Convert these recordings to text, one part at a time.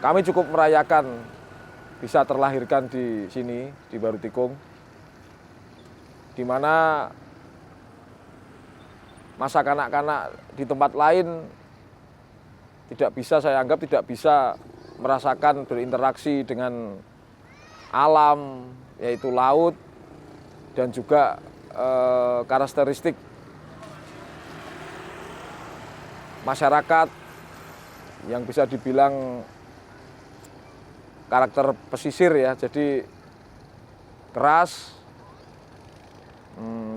kami cukup merayakan bisa terlahirkan di sini, di Barutikung, di mana masa kanak-kanak di tempat lain tidak bisa, saya anggap tidak bisa merasakan berinteraksi dengan alam, yaitu laut, dan juga karakteristik masyarakat yang bisa dibilang karakter pesisir ya, jadi keras,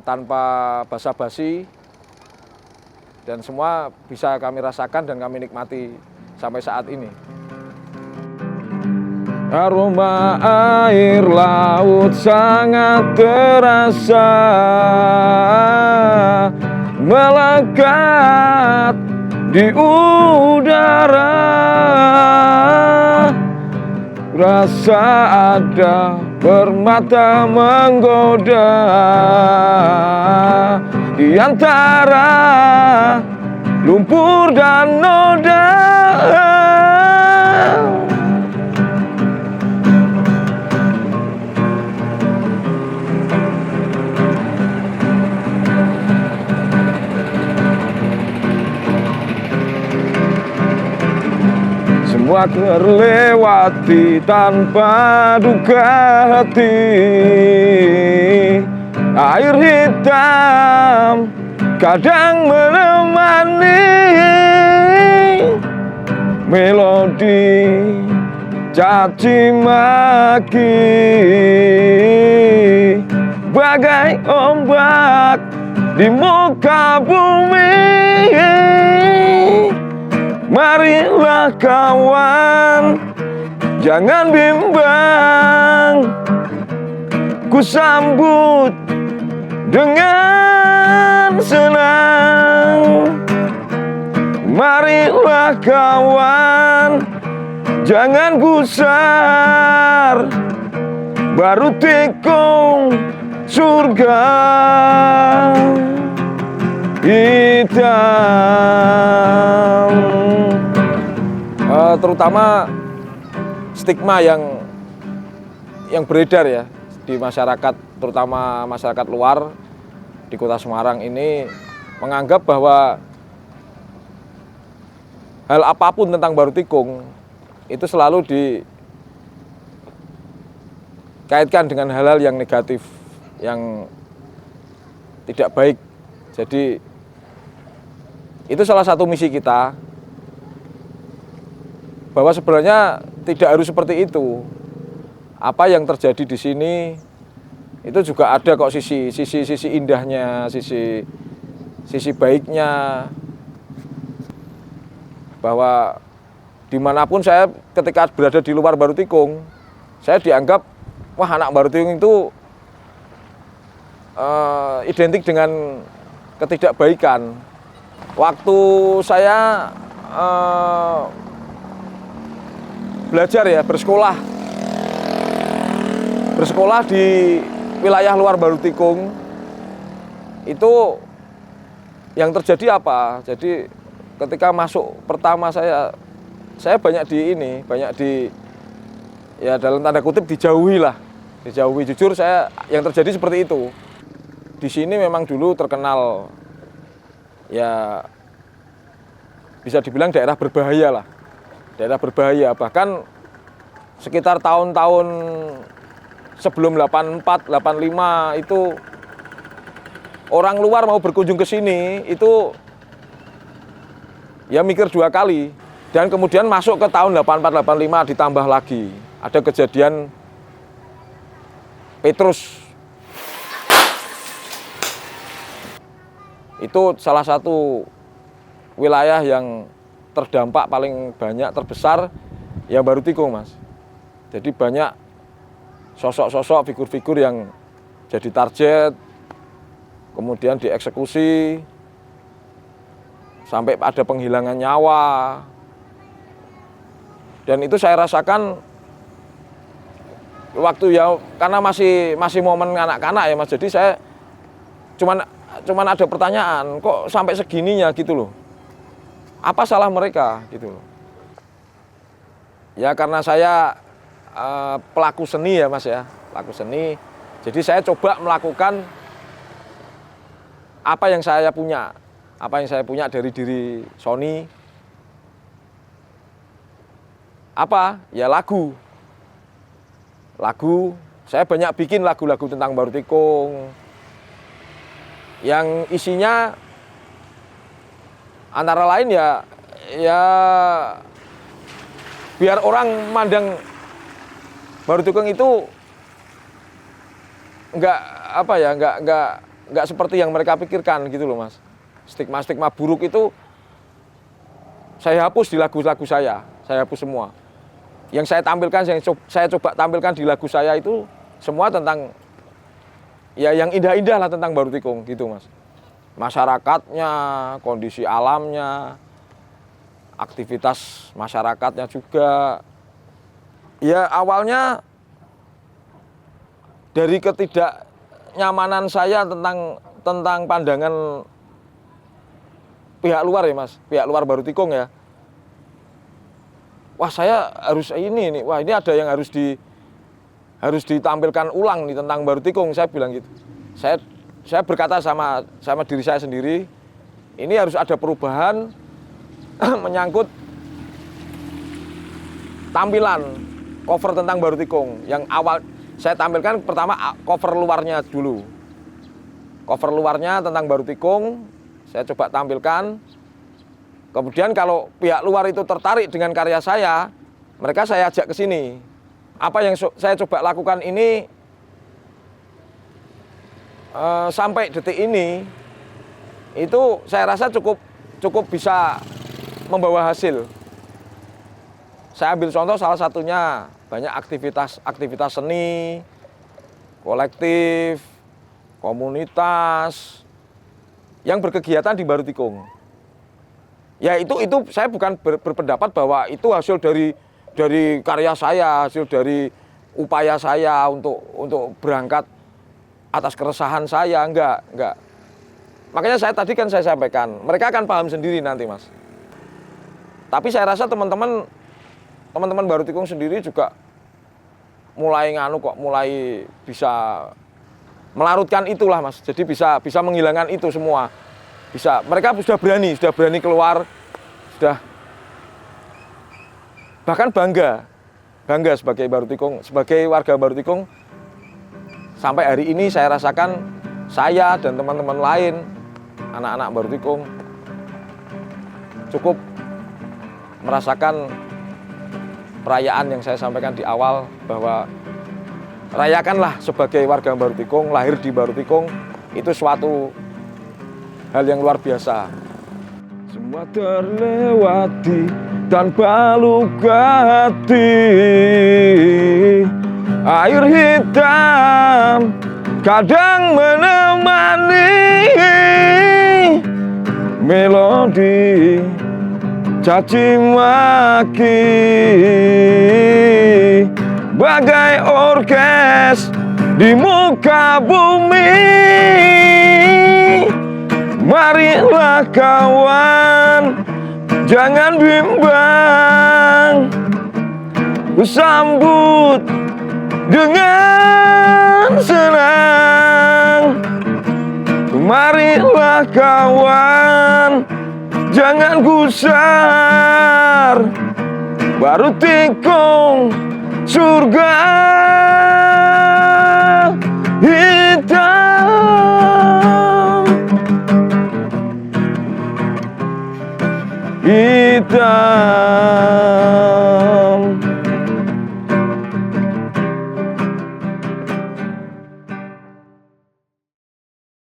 tanpa basa-basi, dan semua bisa kami rasakan dan kami nikmati sampai saat ini. Aroma air laut sangat terasa, melekat di udara. Rasa ada permata menggoda di antara lumpur dan noda. Semua terlewati tanpa duga hati. Air hitam kadang menemani melodi caci maki, bagai ombak di muka bumi. Marilah kawan, jangan bimbang, ku sambut dengan senang. Marilah kawan, jangan gusar, Barutikung surga hitam. Terutama stigma yang beredar ya di masyarakat, terutama masyarakat luar di Kota Semarang ini, menganggap bahwa hal apapun tentang Barutikung itu selalu dikaitkan dengan hal-hal yang negatif, yang tidak baik. Jadi itu salah satu misi kita, bahwa sebenarnya tidak harus seperti itu. Apa yang terjadi di sini itu juga ada kok sisi indahnya, sisi baiknya. Bahwa dimanapun saya ketika berada di luar Barutikung, saya dianggap, wah, anak Barutikung itu identik dengan ketidakbaikan. Waktu saya belajar ya, bersekolah di wilayah luar Barutikung, itu yang terjadi apa? Jadi ketika masuk pertama saya banyak ya dalam tanda kutip dijauhi. Jujur saya yang terjadi seperti itu. Di sini memang dulu terkenal ya bisa dibilang daerah berbahaya lah. Daerah berbahaya, bahkan sekitar tahun-tahun sebelum 84, 85 itu orang luar mau berkunjung ke sini itu ya mikir dua kali. Dan kemudian masuk ke tahun 84, 85 ditambah lagi. Ada kejadian Petrus. Itu salah satu wilayah yang terdampak paling banyak, terbesar, ya Barutikung, Mas. Jadi banyak sosok-sosok, figur-figur yang jadi target, kemudian dieksekusi, sampai ada penghilangan nyawa. Dan itu saya rasakan waktu ya, karena masih momen anak-anak ya, Mas. Jadi saya cuman ada pertanyaan, kok sampai segininya gitu loh. Apa salah mereka gitu loh. Ya karena saya pelaku seni ya Mas ya, pelaku seni. Jadi saya coba melakukan apa yang saya punya dari diri Sony. Apa? Ya lagu. Saya banyak bikin lagu-lagu tentang Baru Tikung. Yang isinya antara lain ya biar orang mandang Baru Tikung itu nggak seperti yang mereka pikirkan gitu loh Mas. Stigma buruk itu saya hapus di lagu-lagu saya hapus semua. Yang saya tampilkan, yang saya coba tampilkan di lagu saya itu semua tentang ya yang indah-indah lah tentang Baru Tikung gitu Mas. Masyarakatnya, kondisi alamnya, aktivitas masyarakatnya juga. Ya awalnya dari ketidaknyamanan saya tentang pandangan pihak luar ya Mas, pihak luar Baru Tikung ya. Wah saya harus ini ada yang harus ditampilkan ulang nih tentang Baru Tikung, saya bilang gitu. Saya berkata sama diri saya sendiri, ini harus ada perubahan menyangkut tampilan cover tentang Baru Tikung. Yang awal saya tampilkan pertama cover luarnya dulu. Cover luarnya tentang Baru Tikung, saya coba tampilkan. Kemudian kalau pihak luar itu tertarik dengan karya saya, mereka saya ajak ke sini. Apa yang saya coba lakukan ini sampai detik ini itu saya rasa cukup bisa membawa hasil. Saya ambil contoh salah satunya banyak aktivitas seni, kolektif, komunitas yang berkegiatan di Baru Tikung. Ya itu saya bukan berpendapat bahwa itu hasil dari karya saya, hasil dari upaya saya untuk berangkat atas keresahan saya, enggak. Makanya tadi saya sampaikan, mereka akan paham sendiri nanti Mas. Tapi saya rasa teman-teman Baru Tikung sendiri juga mulai mulai bisa melarutkan itulah Mas. Jadi bisa menghilangkan itu semua. Mereka sudah berani keluar, sudah bahkan bangga sebagai Baru Tikung, sebagai warga Baru Tikung. Sampai hari ini saya rasakan saya dan teman-teman lain, anak-anak Baru Tikung, cukup merasakan perayaan yang saya sampaikan di awal, bahwa rayakanlah sebagai warga Baru Tikung, lahir di Baru Tikung, itu suatu hal yang luar biasa. Semua terlewati tanpa luka hati. Air hitam kadang menemani melodi caci maki, bagai orkes di muka bumi. Marilah kawan, jangan bimbang, ku sambut dengan senang. Marilah kawan, jangan gusar, Baru Tikung surga.